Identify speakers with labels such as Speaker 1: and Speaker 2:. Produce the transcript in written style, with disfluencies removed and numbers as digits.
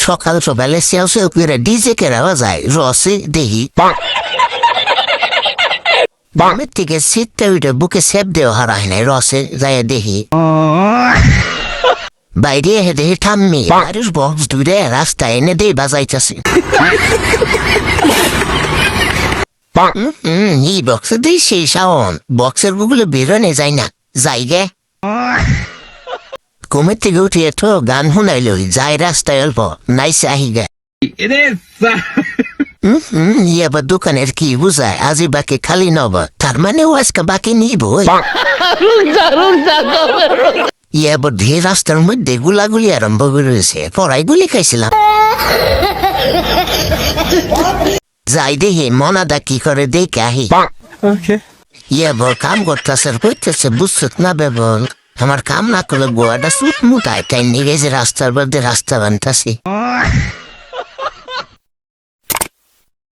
Speaker 1: সকাল সকালে সেও সেও করে ডিজে কেরাও যায় রসে দেহি বামের থেকে সিটটা উঠে বুকে সেপ দেওয়া হারায় নাই রসে যায় দেহি বাইরে হেঁটে থাম্মি আরুষ বক্স দূরে রাস্তায় এনে দিয়ে বাজাইতেছে এই বক্সে দিই সেই শাওন বক্সের গুগলে বেরোনে যায় না যাই গে ঘুমের থেকে উঠিয়ে তো গান শুনাইল যায় রাস্তায় অল্প নাইসে আহি গে আবার দোকানের কি বুঝায় আজি বাকি খালি নব তার মানে ও আজকে বাকি নিব আবার ধীরে রাস্তার মধ্যে গুলাগুলি আরম্ভ করেছে পড়াই গুলি খাইছিলাম যাই দেখি মনাদা কি করে দেখে আহি আবার কাম করতেছে করতেছে বুঝছত না বেবল আমার কাম না করলে গোয়াটা সুট মুটায় তাই নিয়ে গেছে রাস্তার মধ্যে রাস্তা বানতাছি